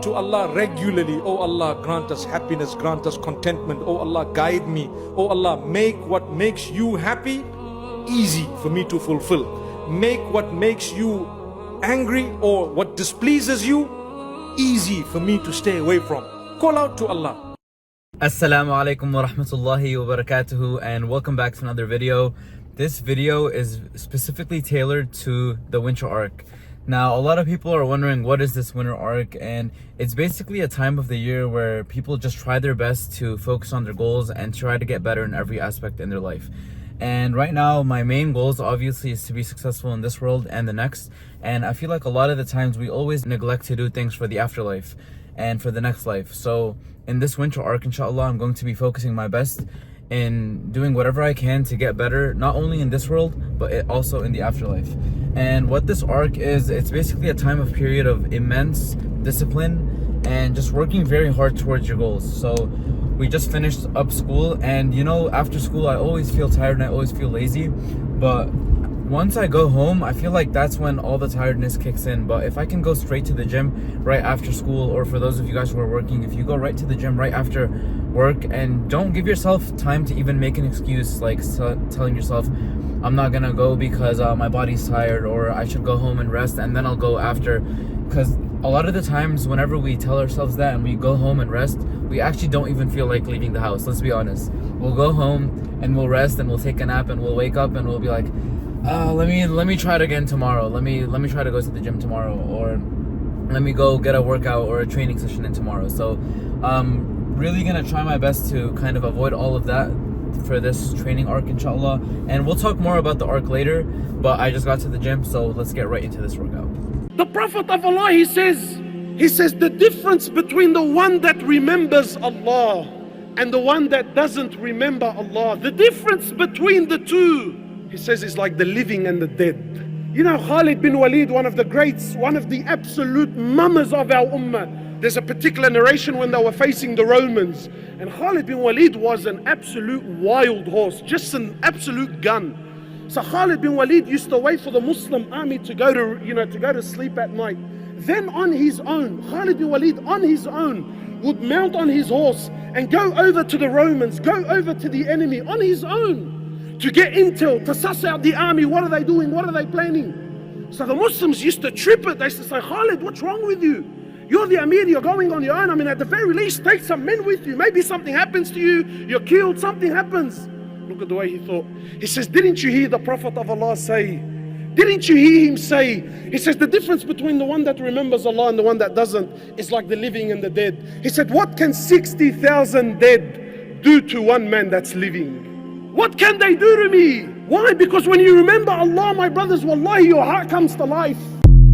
out to Allah regularly. Oh Allah, grant us happiness, grant us contentment. Oh Allah, guide me. Oh Allah, make what makes you happy easy for me to fulfill. Make what makes you angry or what displeases you easy for me to stay away from. Call out to Allah. Assalamu alaikum wa rahmatullahi wa barakatuhu, and welcome back to another video. This video is specifically tailored to the winter arc. Now, a lot of people are wondering, what is this winter arc? And it's basically a time of the year where people just try their best to focus on their goals and try to get better in every aspect in their life. And right now, my main goals obviously is to be successful in this world and the next. And I feel like a lot of the times we always neglect to do things for the afterlife and for the next life. So in this winter arc, inshallah, I'm going to be focusing my best in doing whatever I can to get better, not only in this world, but also in the afterlife. And what this arc is, it's basically a time of period of immense discipline and just working very hard towards your goals. So we just finished up school, and you know, after school I always feel tired and I always feel lazy, but once I go home, I feel like that's when all the tiredness kicks in. But if I can go straight to the gym right after school, or for those of you guys who are working, if you go right to the gym right after work and don't give yourself time to even make an excuse, like telling yourself, I'm not gonna go because my body's tired, or I should go home and rest and then I'll go after. Because a lot of the times whenever we tell ourselves that and we go home and rest, we actually don't even feel like leaving the house. Let's be honest. We'll go home and we'll rest and we'll take a nap and we'll wake up and we'll be like, let me try it again tomorrow. Let me try to go to the gym tomorrow, or let me go get a workout or a training session in tomorrow. So really gonna try my best to kind of avoid all of that for this training arc, inshallah. And we'll talk more about the arc later, but I just got to the gym, so let's get right into this workout. The Prophet of Allah, he says the difference between the one that remembers Allah and the one that doesn't remember Allah, the difference between the two, he says, is like the living and the dead. You know, Khalid bin Walid, one of the greats, one of the absolute mamas of our ummah. There's a particular narration when they were facing the Romans, and Khalid bin Walid was an absolute wild horse, just an absolute gun. So Khalid bin Walid used to wait for the Muslim army to go to sleep at night. Then on his own, Khalid bin Walid on his own would mount on his horse and go over to the Romans, go over to the enemy on his own, to get intel, to suss out the army. What are they doing? What are they planning? So the Muslims used to trip it. They used to say, Khalid, what's wrong with you? You're the Amir, you're going on your own. I mean, at the very least, take some men with you. Maybe something happens to you, you're killed, something happens. Look at the way he thought. He says, didn't you hear the Prophet of Allah say? Didn't you hear him say? He says, the difference between the one that remembers Allah and the one that doesn't is like the living and the dead. He said, what can 60,000 dead do to one man that's living? What can they do to me? Why? Because when you remember Allah, my brothers, wallahi, your heart comes to life.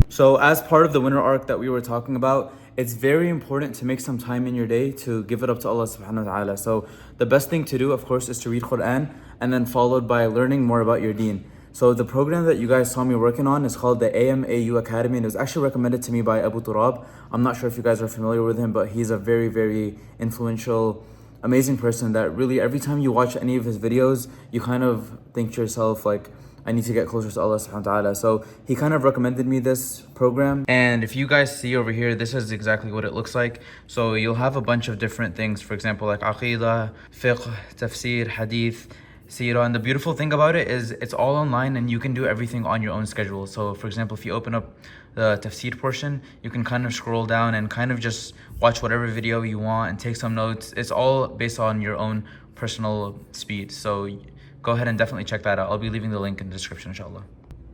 So as part of the winter arc that we were talking about, it's very important to make some time in your day to give it up to Allah subhanahu wa ta'ala. So the best thing to do, of course, is to read Quran, and then followed by learning more about your deen. So the program that you guys saw me working on is called the AMAU Academy, and it was actually recommended to me by Abu Turab. I'm not sure if you guys are familiar with him, but he's a very, very influential, amazing person that really, every time you watch any of his videos, you kind of think to yourself, like, I need to get closer to Allah subhanahu wa ta'ala. So he kind of recommended me this program. And if you guys see over here, this is exactly what it looks like. So you'll have a bunch of different things, for example, like aqidah, fiqh, tafsir, hadith, seerah. And the beautiful thing about it is it's all online and you can do everything on your own schedule. So for example, if you open up the tafsir portion, you can kind of scroll down and kind of just watch whatever video you want and take some notes. It's all based on your own personal speed. So go ahead and definitely check that out. I'll be leaving the link in the description, inshallah.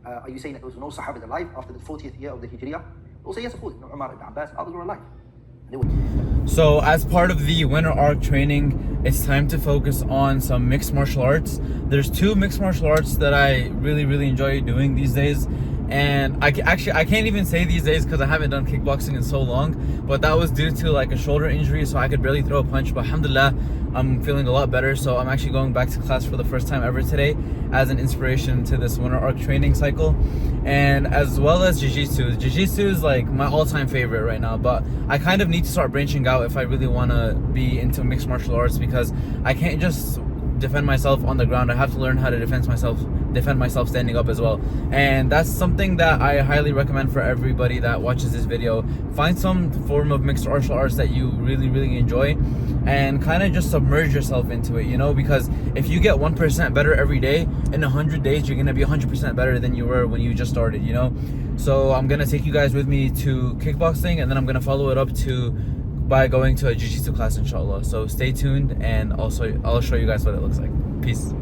Are you saying that there was no Sahaba alive after the 40th year of the Hijriya? We'll say yes, of course. Umar ibn Abbas, others were alive. So as part of the winter arc training, it's time to focus on some mixed martial arts. There's two mixed martial arts that I really enjoy doing these days. And I can't even say these days because I haven't done kickboxing in so long, but that was due to like a shoulder injury, so I could barely throw a punch. But alhamdulillah, I'm feeling a lot better, so I'm actually going back to class for the first time ever today as an inspiration to this winter arc training cycle. And as well as jiu-jitsu. Jiu-jitsu is like my all-time favorite right now, but I kind of need to start branching out if I really want to be into mixed martial arts, because I can't just defend myself on the ground. I have to learn how to defend myself standing up as well. And that's something that I highly recommend for everybody that watches this video. Find some form of mixed martial arts that you really enjoy, and kind of just submerge yourself into it, you know, because if you get 1% better every day, in 100 days you're gonna be 100% better than you were when you just started, you know. So I'm gonna take you guys with me to kickboxing, and then I'm gonna follow it up by going to a jiu-jitsu class, inshallah. So stay tuned, and also I'll show you guys what it looks like. Peace.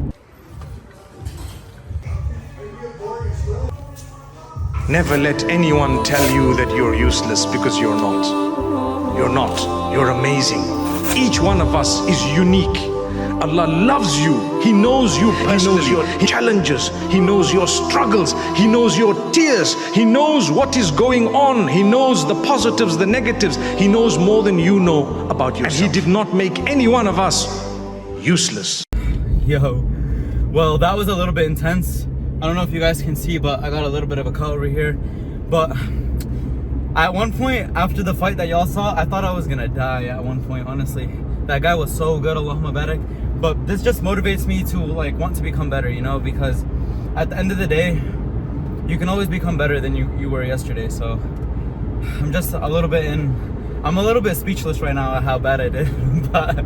Never let anyone tell you that you're useless, because you're not. You're not. You're amazing. Each one of us is unique. Allah loves you. He knows you personally. He knows your challenges. He knows your struggles. He knows your tears. He knows what is going on. He knows the positives, the negatives. He knows more than you know about yourself. And He did not make any one of us useless. Yo, well, that was a little bit intense. I don't know if you guys can see, but I got a little bit of a cut over here. But at one point after the fight that y'all saw, I thought I was gonna die at one point, honestly. That guy was so good, Allahumma barak. But this just motivates me to like want to become better, you know, because at the end of the day, you can always become better than you were yesterday. So I'm just I'm a little bit speechless right now at how bad I did. But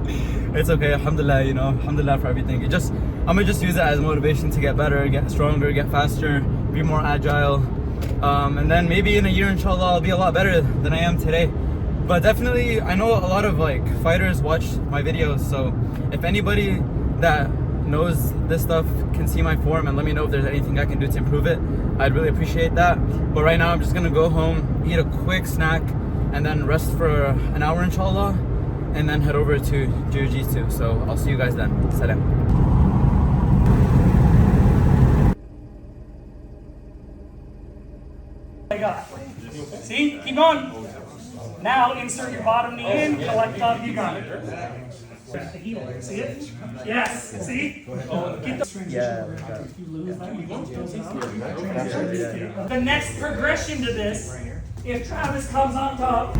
it's okay, alhamdulillah, you know, alhamdulillah for everything. I'm gonna just use it as motivation to get better, get stronger, get faster, be more agile. And then maybe in a year, inshallah, I'll be a lot better than I am today. But definitely, I know a lot of like fighters watch my videos, so if anybody that knows this stuff can see my form and let me know if there's anything I can do to improve it, I'd really appreciate that. But right now I'm just gonna go home, eat a quick snack, and then rest for an hour, inshallah, and then head over to jiu-jitsu. So I'll see you guys then. Salam. See? Keep going. Now insert your bottom knee in, collect up, you got it. The heel, see it? Yes, see? Keep the next progression to this, if Travis comes on top.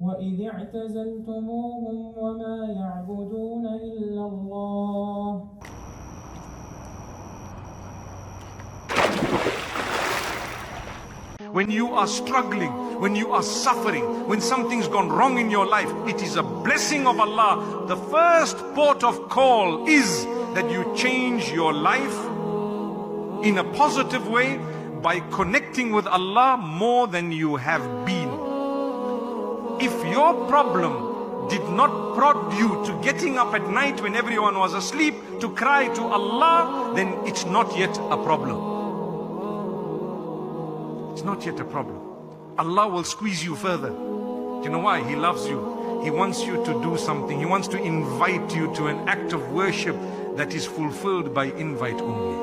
وإذ اعتزلتموهم وما يعبدون إلا الله When you are struggling, when you are suffering, when something's gone wrong in your life, it is a blessing of Allah. The first port of call is that you change your life in a positive way by connecting with Allah more than you have been. If your problem did not prod you to getting up at night when everyone was asleep to cry to Allah, then it's not yet a problem. It's not yet a problem. Allah will squeeze you further. You know why? He loves you. He wants you to do something. He wants to invite you to an act of worship that is fulfilled by invite only.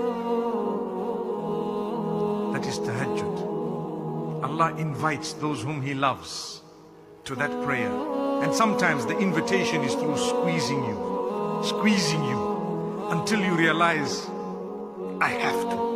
That is tahajjud. Allah invites those whom He loves to that prayer. And sometimes the invitation is through squeezing you until you realize, I have to.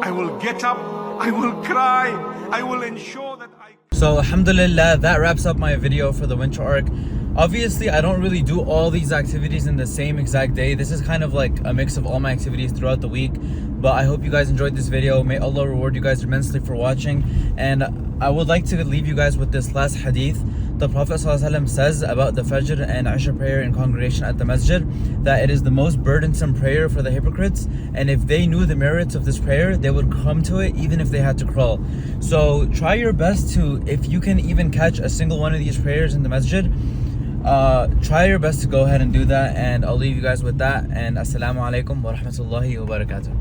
I will get up, I will cry, I will ensure that I... So alhamdulillah, that wraps up my video for the winter arc. Obviously, I don't really do all these activities in the same exact day. This is kind of like a mix of all my activities throughout the week. But I hope you guys enjoyed this video. May Allah reward you guys immensely for watching. And I would like to leave you guys with this last hadith. The Prophet ﷺ says about the Fajr and Isha prayer in congregation at the masjid, that it is the most burdensome prayer for the hypocrites, and if they knew the merits of this prayer, they would come to it even if they had to crawl. So try your best to, if you can even catch a single one of these prayers in the masjid, try your best to go ahead and do that. And I'll leave you guys with that, and assalamu alaikum wa rahmatullahi wa barakatuh.